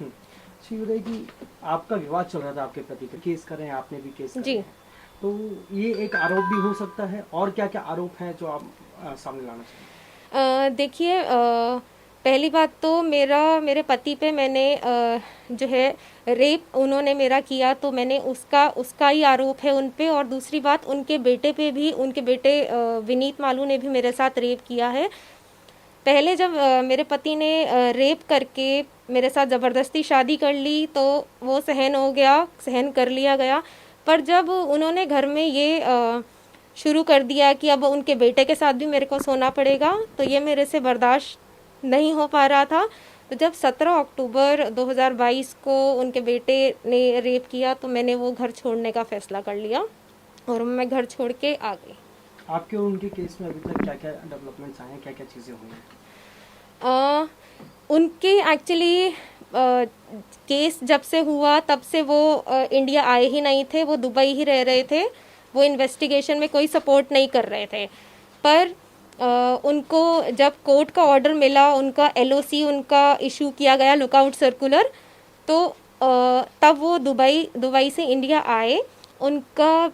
अच्छा, ये बताइए कि आपका विवाद चल रहा था आपके पति पे, केस कर रहे हैं, आपने भी केस कर जी। रहे हैं, तो ये एक आरोप भी हो सकता है, और क्या क्या आरोप हैं जो आप सामने लाना चाहेंगे? देखिए, पहली बात तो मेरे पति पे मैंने जो है रेप उन्होंने मेरा किया, तो मैंने उसका उसका ही आरोप है उन पे। और दूसरी बात, उनके बेटे पे भी, उनके बेटे विनीत मालू ने भी मेरे साथ रेप किया है। पहले जब मेरे पति ने रेप करके मेरे साथ ज़बरदस्ती शादी कर ली तो वो सहन हो गया, सहन कर लिया गया। पर जब उन्होंने घर में ये शुरू कर दिया कि अब उनके बेटे के साथ भी मेरे को सोना पड़ेगा, तो ये मेरे से बर्दाश्त नहीं हो पा रहा था। तो जब 17 अक्टूबर 2022 को उनके बेटे ने रेप किया, तो मैंने वो घर छोड़ने का फ़ैसला कर लिया और मैं घर छोड़ के आ गई। आपके और उनके केस में अभी तक क्या क्या डेवलपमेंट्स आए हैं, क्या क्या चीज़ें हुई हैं? अ, उनके एक्चुअली केस जब से हुआ तब से वो इंडिया आए ही नहीं थे, वो दुबई ही रह रहे थे। वो इन्वेस्टिगेशन में कोई सपोर्ट नहीं कर रहे थे। पर उनको जब कोर्ट का ऑर्डर मिला, उनका एलओसी उनका इशू किया गया, लुकआउट सर्कुलर, तो तब वो दुबई से इंडिया आए। उनका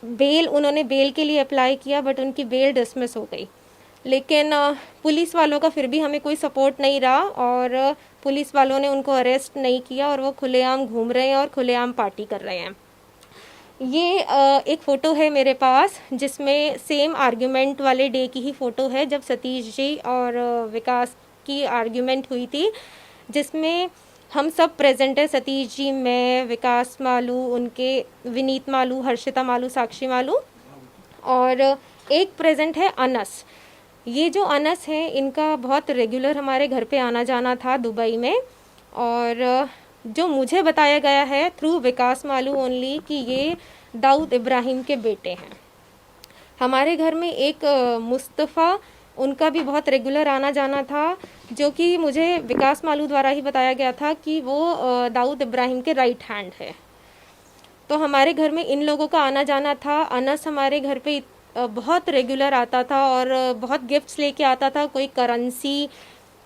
बेल, उन्होंने बेल के लिए अप्लाई किया, बट उनकी बेल डिसमिस हो गई। लेकिन पुलिस वालों का फिर भी हमें कोई सपोर्ट नहीं रहा, और पुलिस वालों ने उनको अरेस्ट नहीं किया, और वो खुलेआम घूम रहे हैं और खुलेआम पार्टी कर रहे हैं। ये एक फ़ोटो है मेरे पास जिसमें सेम आर्ग्यूमेंट वाले डे की ही फ़ोटो है, जब सतीश जी और विकास की आर्ग्यूमेंट हुई थी, जिसमें हम सब प्रेजेंट है। सतीश जी, मैं, विकास मालू, उनके विनीत मालू, हर्षिता मालू, साक्षी मालू, और एक प्रेजेंट है अनस। ये जो अनस है, इनका बहुत रेगुलर हमारे घर पे आना जाना था दुबई में। और जो मुझे बताया गया है थ्रू विकास मालू ओनली कि ये दाऊद इब्राहिम के बेटे हैं। हमारे घर में एक मुस्तफ़ा, उनका भी बहुत रेगुलर आना जाना था, जो कि मुझे विकास मालू द्वारा ही बताया गया था कि वो दाऊद इब्राहिम के राइट हैंड है। तो हमारे घर में इन लोगों का आना जाना था। अनस हमारे घर पे बहुत रेगुलर आता था और बहुत गिफ्ट्स लेके आता था। कोई करेंसी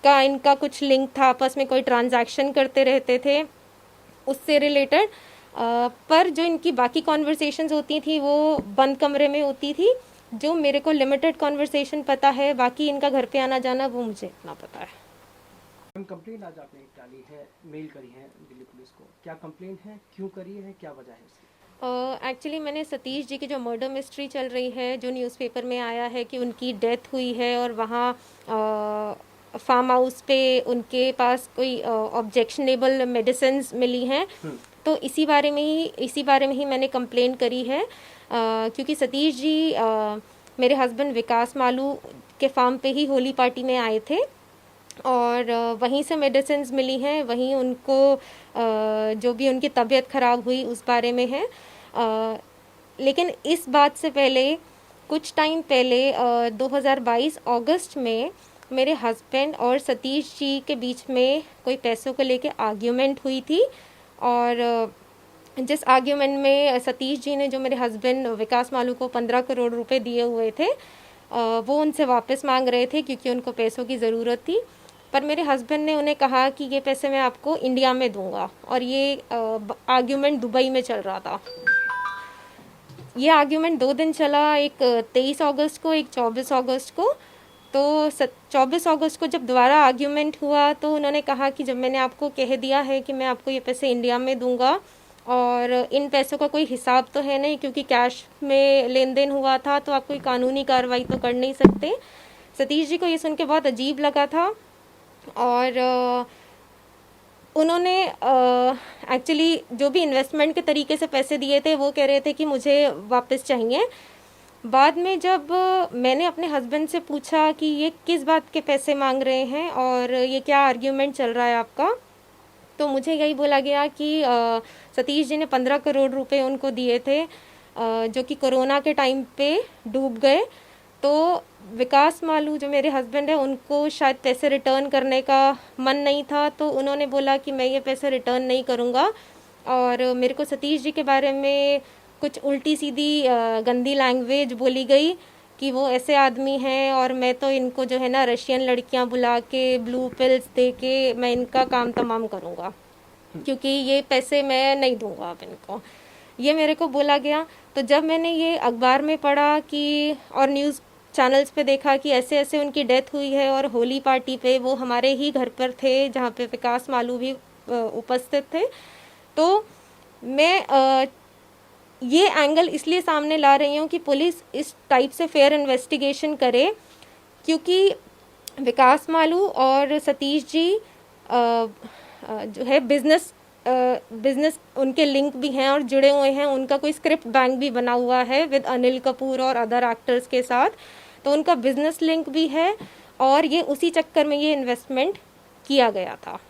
का इनका कुछ लिंक था, आपस में कोई ट्रांजैक्शन करते रहते थे उससे रिलेटेड। पर जो इनकी बाकी कॉन्वर्सेशंस होती थी वो बंद कमरे में होती थी। जो मेरे को लिमिटेड कॉन्वर्सेशन पता है, बाकी इनका घर पे आना जाना वो मुझे इतना पता है। मैम, कंप्लेंट आज आपने डाली है, मेल करी है दिल्ली पुलिस को, क्या कंप्लेंट है, क्यों करी है, क्या वजह है इसकी? एक्चुअली मैंने सतीश जी की जो मर्डर मिस्ट्री चल रही है, जो न्यूज़पेपर में आया है कि उनकी डेथ हुई है और वहाँ फार्म हाउस पे उनके पास कोई ऑब्जेक्शनेबल मेडिसिन्स मिली हैं, तो इसी बारे में ही मैंने कंप्लेंट करी है। क्योंकि सतीश जी मेरे हस्बैंड विकास मालू के फार्म पे ही होली पार्टी में आए थे, और वहीं से मेडिसिन्स मिली हैं, वहीं उनको जो भी उनकी तबीयत ख़राब हुई उस बारे में है। लेकिन इस बात से पहले, कुछ टाइम पहले 2022 अगस्त में मेरे हस्बैंड और सतीश जी के बीच में कोई पैसों को लेके आर्ग्यूमेंट हुई थी। और जिस आर्ग्यूमेंट में सतीश जी ने जो मेरे हस्बैंड विकास मालू को 15 करोड़ रुपए दिए हुए थे, वो उनसे वापस मांग रहे थे क्योंकि उनको पैसों की ज़रूरत थी। पर मेरे हस्बैंड ने उन्हें कहा कि ये पैसे मैं आपको इंडिया में दूंगा, और ये आर्ग्यूमेंट दुबई में चल रहा था। ये आर्ग्यूमेंट 2 दिन चला, एक 23 अगस्त को, एक 24 अगस्त को। तो 24 अगस्त को जब दोबारा आर्ग्यूमेंट हुआ तो उन्होंने कहा कि जब मैंने आपको कह दिया है कि मैं आपको ये पैसे इंडिया में दूंगा, और इन पैसों का कोई हिसाब तो है नहीं क्योंकि कैश में लेन देन हुआ था, तो आप कोई कानूनी कार्रवाई तो कर नहीं सकते। सतीश जी को ये सुन के बहुत अजीब लगा था, और उन्होंने एक्चुअली जो भी इन्वेस्टमेंट के तरीके से पैसे दिए थे वो कह रहे थे कि मुझे वापस चाहिए। बाद में जब मैंने अपने हस्बैंड से पूछा कि ये किस बात के पैसे मांग रहे हैं और ये क्या आर्ग्यूमेंट चल रहा है आपका, तो मुझे यही बोला गया कि सतीश जी ने 15 करोड़ रुपए उनको दिए थे, जो कि कोरोना के टाइम पे डूब गए। तो विकास मालू जो मेरे हस्बैंड है, उनको शायद पैसे रिटर्न करने का मन नहीं था, तो उन्होंने बोला कि मैं ये पैसे रिटर्न नहीं करूँगा। और मेरे को सतीश जी के बारे में कुछ उल्टी सीधी गंदी लैंग्वेज बोली गई कि वो ऐसे आदमी हैं और मैं तो इनको जो है ना रशियन लड़कियां बुला के ब्लू पिल्स दे के मैं इनका काम तमाम करूँगा, क्योंकि ये पैसे मैं नहीं दूंगा अब इनको, ये मेरे को बोला गया। तो जब मैंने ये अखबार में पढ़ा कि और न्यूज़ चैनल्स पे देखा कि ऐसे ऐसे उनकी डेथ हुई है और होली पार्टी पे वो हमारे ही घर पर थे जहाँ पे विकास मालू भी उपस्थित थे, तो मैं ये एंगल इसलिए सामने ला रही हूँ कि पुलिस इस टाइप से फेयर इन्वेस्टिगेशन करे, क्योंकि विकास मालू और सतीश जी जो है बिजनेस उनके लिंक भी हैं और जुड़े हुए हैं, उनका कोई स्क्रिप्ट बैंक भी बना हुआ है विद अनिल कपूर और अदर एक्टर्स के साथ, तो उनका बिजनेस लिंक भी है और ये उसी चक्कर में ये इन्वेस्टमेंट किया गया था।